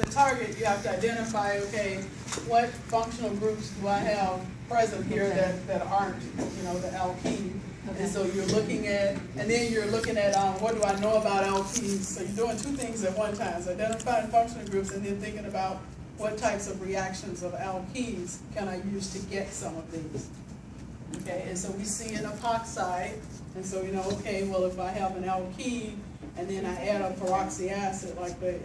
the target, you have to identify, okay, what functional groups do I have present here that aren't, the alkene. Okay. And so you're looking at, and then you're looking at what do I know about alkenes? So you're doing two things at one time. So identifying functional groups and then thinking about what types of reactions of alkenes can I use to get some of these. Okay, and so we see an epoxide, and so okay, well if I have an alkene and then I add a peroxy acid like the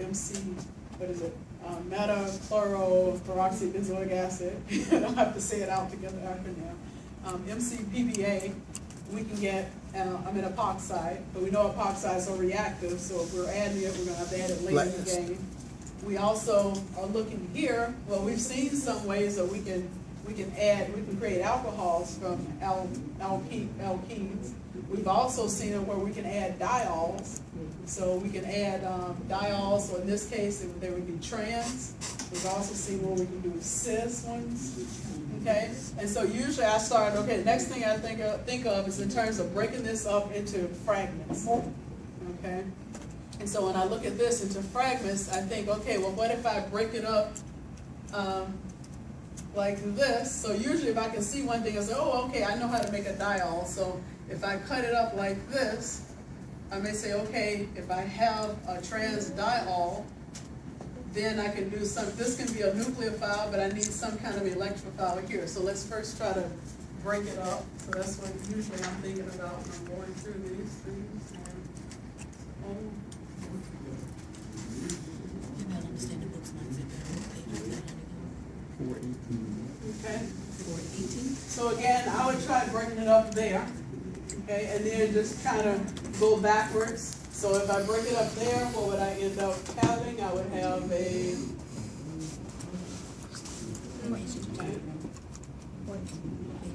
meta-chlorofluoroperoxybenzoic acid, I don't have to say it out together acronym, MCPBA, we can get an epoxide, but we know epoxides are reactive, so if we're adding it, we're going to have to add it later in the game. We also are looking here, well we've seen some ways that we can create alcohols from alkenes. We've also seen it where we can add diols. So we can add diols, so in this case there would be trans. We've also seen where we can do cis ones. Okay? And so usually I start, okay, the next thing I think of is in terms of breaking this up into fragments. Okay? And so when I look at this into fragments, I think, okay, well what if I break it up like this? So usually if I can see one thing, I say, oh, okay, I know how to make a diol. So if I cut it up like this, I may say, okay, if I have a trans diol, then I can do some, this can be a nucleophile, but I need some kind of electrophile here. So let's first try to break it up. So that's what usually I'm thinking about when I'm going through these things. Okay. 418. So again, I would try breaking it up there. Okay, and then just kind of go backwards. So if I break it up there, what would I end up having? I would have a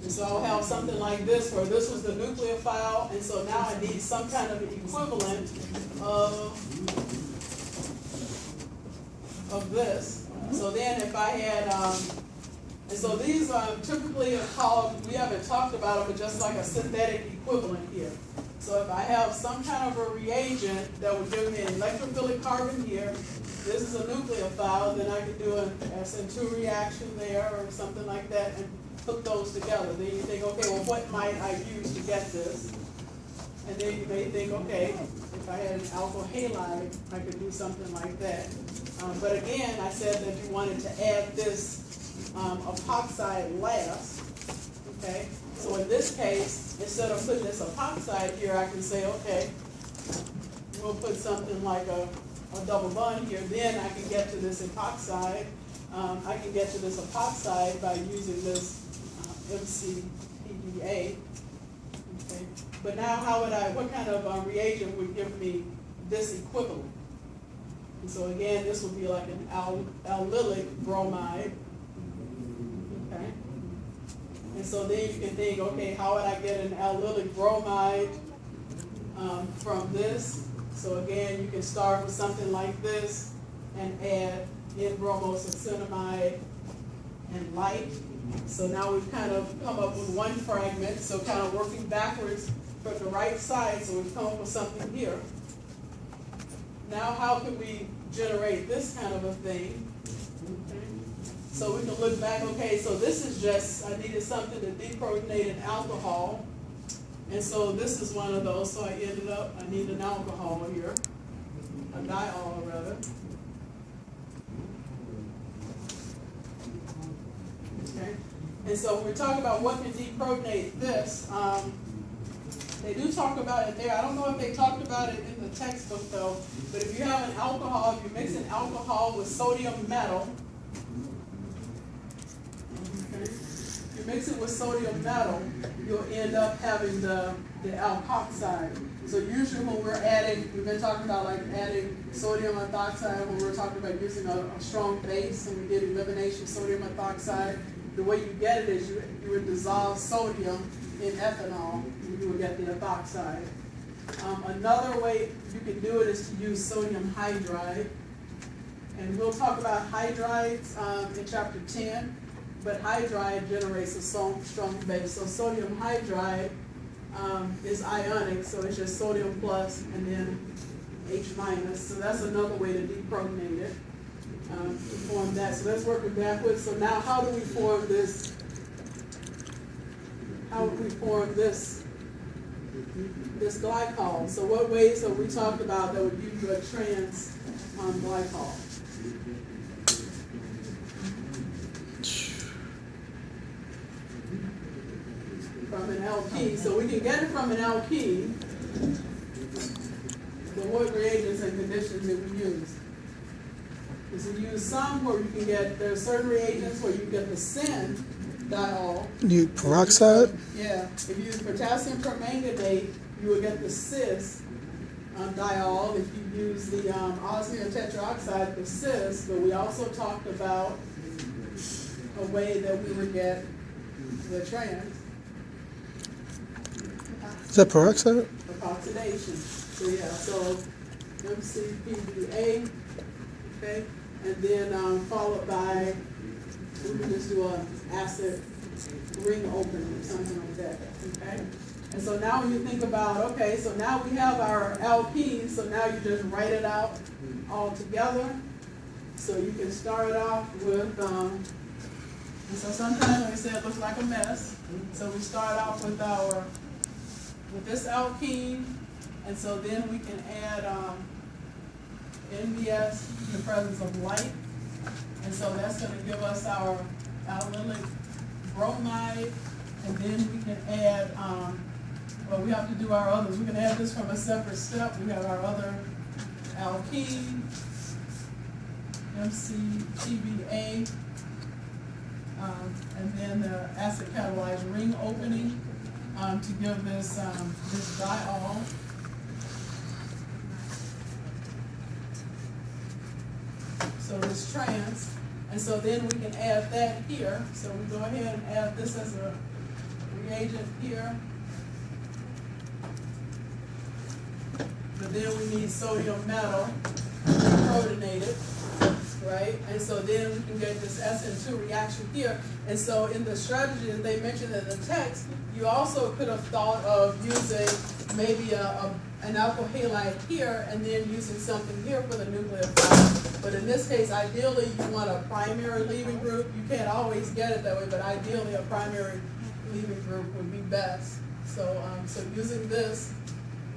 and so I'll have something like this where this was the nucleophile, and so now I need some kind of equivalent of this. So then if I had and so these typically are called, we haven't talked about them, but just like a synthetic equivalent here. So if I have some kind of a reagent that would give me an electrophilic carbon here, this is a nucleophile, then I could do an SN2 reaction there or something like that and hook those together. Then you think, okay, well what might I use to get this? And then you may think, okay, if I had an alkyl halide, I could do something like that. But again, I said that you wanted to add this epoxide last, okay? So in this case, instead of putting this epoxide here, I can say, okay, we'll put something like a double bond here, then I can get to this epoxide. I can get to this epoxide by using this MCPBA, okay? But now what kind of reagent would give me this equivalent? And so again, this would be like an allylic bromide. Okay. And so then you can think, okay, how would I get an allylic bromide from this? So again, you can start with something like this and add N-bromosuccinimide and light. So now we've kind of come up with one fragment, so kind of working backwards from the right side, so we've come up with something here. Now how can we generate this kind of a thing? Okay. So we can look back, okay, so this is just, I needed something to deprotonate an alcohol. And so this is one of those, so I need an alcohol here, a diol rather. Okay. And so when we talk about what can deprotonate this, they do talk about it there. I don't know if they talked about it in the textbook though, but if you have an alcohol, if you mix an alcohol with sodium metal, okay, if you mix it with sodium metal, you'll end up having the alkoxide. So usually when we're adding, we've been talking about like adding sodium ethoxide when we're talking about using a strong base, and we did elimination sodium ethoxide. The way you get it is you would dissolve sodium in ethanol, and you would get the ethoxide. Another way you can do it is to use sodium hydride. And we'll talk about hydrides in chapter 10, but hydride generates a strong base. So sodium hydride is ionic, so it's just sodium plus and then H minus. So that's another way to deprotonate it. so that's working backwards. So now how do we form this? How would we form this glycol? So what ways have we talked about that would give you a trans glycol? From an alkene. So we can get it from an alkene. But what reagents and conditions did we use? Because we use some where you can get, there are certain reagents where you get the syn diol. You peroxide? Yeah. If you use potassium permanganate, you would get the cis diol. If you use the osmium tetroxide, the cis. But we also talked about a way that we would get the trans. Is that peroxide? Oxidation. So yeah, so MCPBA, okay, and then followed by, we can just do an acid ring opening or something like that, okay? And so now when you think about, okay, so now we have our alkenes, so now you just write it out all together. So you can start off with, and so sometimes when we say it looks like a mess, so we start off with this alkene, and so then we can add NBS in the presence of light, and so that's going to give us our allylic bromide, and then we can add, well, we have to do our others. We can add this from a separate step. We have our other alkene, MCTBA, and then the acid catalyzed ring opening to give this diol. So this trans, and so then we can add that here. So we go ahead and add this as a reagent here. But then we need sodium metal protonated, right? And so then we can get this SN2 reaction here. And so in the strategy that they mentioned in the text, you also could have thought of using maybe an alkyl halide here and then using something here for the nucleophile. But in this case, ideally, you want a primary leaving group. You can't always get it that way, but ideally, a primary leaving group would be best. So, so using this,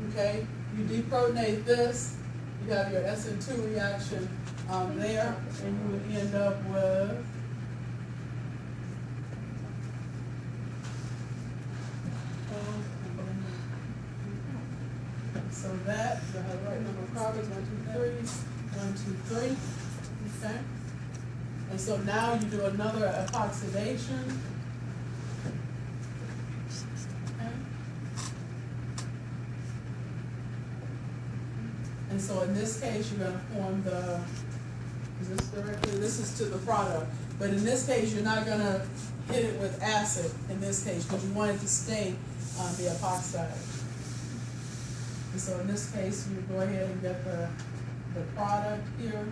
okay, you deprotonate this, you have your SN2 reaction there, and you would end up with so that, the right number of carbons, 1, 2, 3, okay? And so now you do another epoxidation. Okay? And so in this case, you're gonna form the, is this directly, this is to the product. But in this case, you're not gonna hit it with acid in this case, because you want it to stay on the epoxide. And so in this case, you go ahead and get the product here.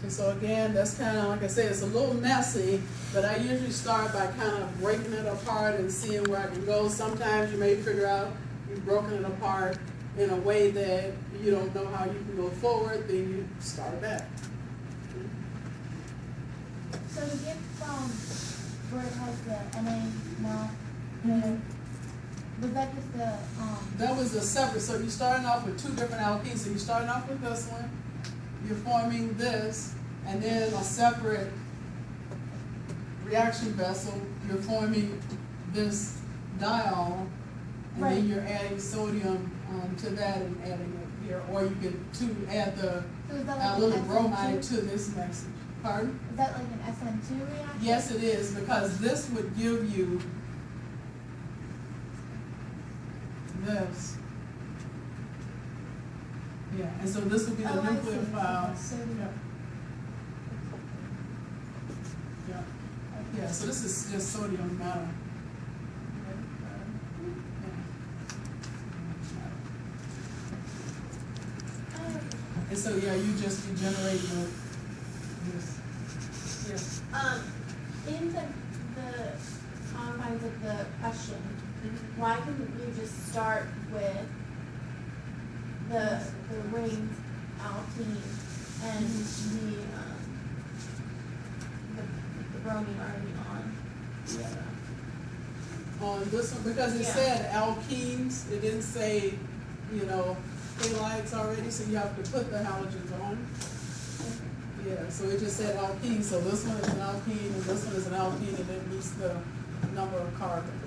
And so again, that's kind of, like I said, it's a little messy, but I usually start by kind of breaking it apart and seeing where I can go. Sometimes you may figure out you've broken it apart in a way that you don't know how you can go forward, then you start back. So the gift where it has the NA now, was that just the That was a separate, so you're starting off with two different alkenes. So you're starting off with this one, you're forming this, and then a separate reaction vessel, you're forming this diol, and right. then you're adding sodium to that and adding it here, or you can add the allylic bromide to this message. Pardon? Is that like an SN2 reaction? Yes, it is, because this would give you this. Yeah, and so this would be the nucleophile. Sodium. Yeah. Yeah, so this is just sodium metal. And so, yeah, you just regenerate this. Yes. In the confines of the Question. Why couldn't you just start with the rings alkene and the bromine already on the other? On this one, because it Yeah. said alkenes, it didn't say, halides already, so you have to put the halogens on. Yeah, so it just said alkene, so this one is an alkene, and this one is an alkene, and it meets the number of carbons.